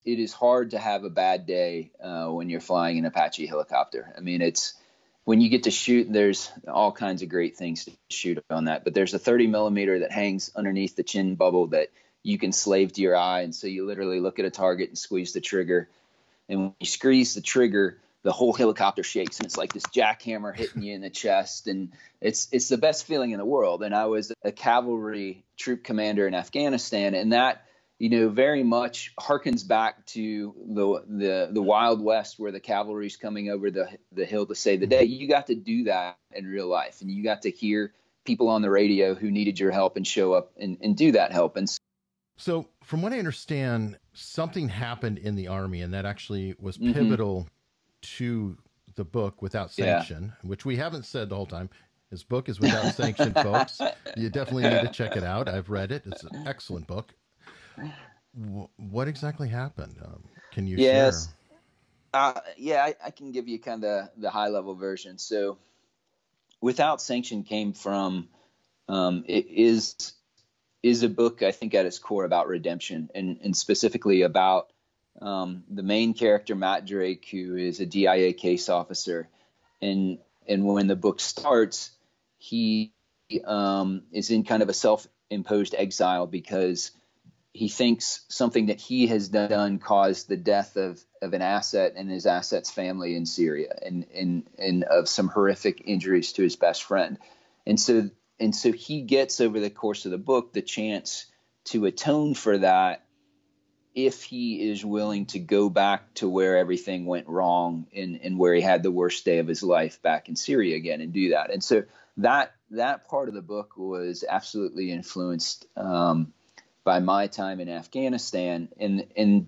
it is hard to have a bad day when you're flying an Apache helicopter. I mean, it's when you get to shoot, there's all kinds of great things to shoot on that. But there's a 30 millimeter that hangs underneath the chin bubble that you can slave to your eye. And so you literally look at a target and squeeze the trigger. And when you squeeze the trigger, the whole helicopter shakes, and it's like this jackhammer hitting you in the chest. And it's the best feeling in the world. And I was a cavalry troop commander in Afghanistan, and that, very much harkens back to the Wild West, where the cavalry's coming over the hill to save the day. You got to do that in real life, and you got to hear people on the radio who needed your help and show up and do that help. And so from what I understand, something happened in the Army, and that actually was pivotal to the book Without Sanction, which we haven't said the whole time. His book is Without Sanction, folks. You definitely need to check it out. I've read it. It's an excellent book. What exactly happened? Can you share? I can give you kind of the high level version. So Without Sanction came from, it is a book, I think, at its core about redemption, and specifically about the main character, Matt Drake, who is a DIA case officer. And when the book starts, he is in kind of a self-imposed exile because he thinks something that he has done caused the death of an asset and his asset's family in Syria, and of some horrific injuries to his best friend. And so he gets, over the course of the book, the chance to atone for that if he is willing to go back to where everything went wrong and where he had the worst day of his life back in Syria again, and do that. And so that part of the book was absolutely influenced by my time in Afghanistan. And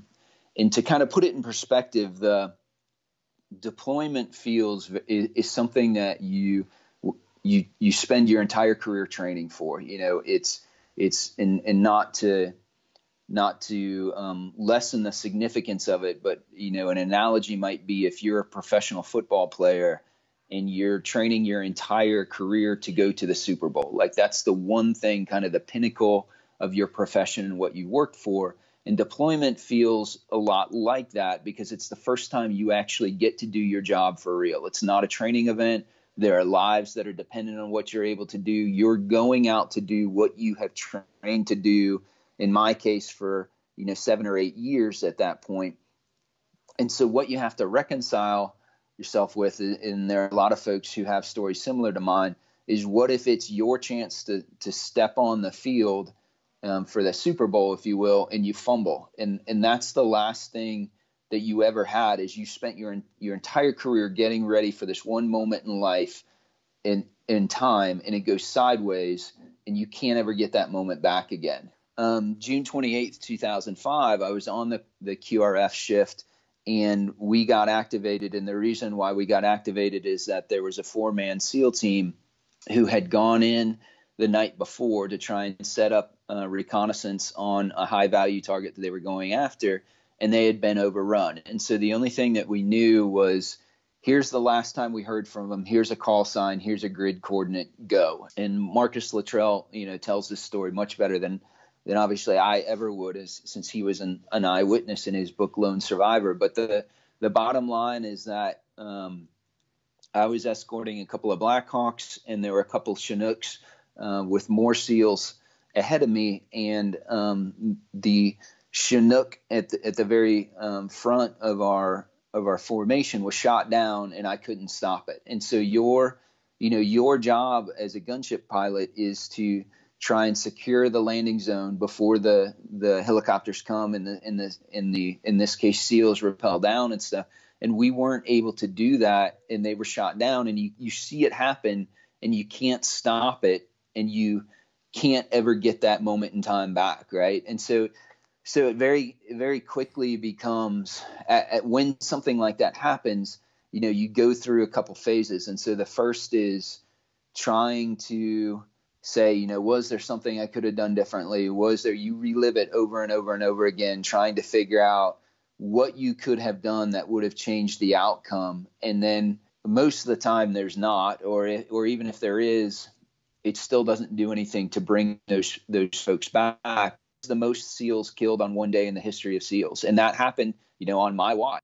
to kind of put it in perspective, the deployment is something that you spend your entire career training for. It's not to lessen the significance of it, but an analogy might be if you're a professional football player and you're training your entire career to go to the Super Bowl. Like, that's the one thing, kind of the pinnacle of your profession and what you worked for. And deployment feels a lot like that, because it's the first time you actually get to do your job for real. It's not a training event. There are lives that are dependent on what you're able to do. You're going out to do what you have trained to do, in my case, for 7 or 8 years at that point. And so what you have to reconcile yourself with, and there are a lot of folks who have stories similar to mine, is what if it's your chance to step on the field for the Super Bowl, if you will, and you fumble. And that's the last thing that you ever had, is you spent your entire career getting ready for this one moment in life, in time, and it goes sideways, and you can't ever get that moment back again. June 28th, 2005, I was on the QRF shift, and we got activated. And the reason why we got activated is that there was a 4-man SEAL team who had gone in the night before to try and set up reconnaissance on a high-value target that they were going after, and they had been overrun. And so the only thing that we knew was, here's the last time we heard from them. Here's a call sign. Here's a grid coordinate. Go. And Marcus Luttrell, tells this story much better than obviously I ever would, since he was an eyewitness in his book Lone Survivor. But the bottom line is that I was escorting a couple of Blackhawks, and there were a couple of Chinooks with more SEALs ahead of me, and the Chinook at the very front of our formation was shot down, and I couldn't stop it. And so your job as a gunship pilot is to try and secure the landing zone before the helicopters come, and in this case SEALs rappel down and stuff. And we weren't able to do that, and they were shot down, and you see it happen, and you can't stop it, and you can't ever get that moment in time back, right? And so it very, very quickly becomes, when something like that happens, you go through a couple phases. And so the first is trying to say, was there something I could have done differently? You relive it over and over and over again, trying to figure out what you could have done that would have changed the outcome. And then most of the time there's not, or even if there is, it still doesn't do anything to bring those folks back. the most SEALs killed on one day in the history of SEALs. And that happened, on my watch.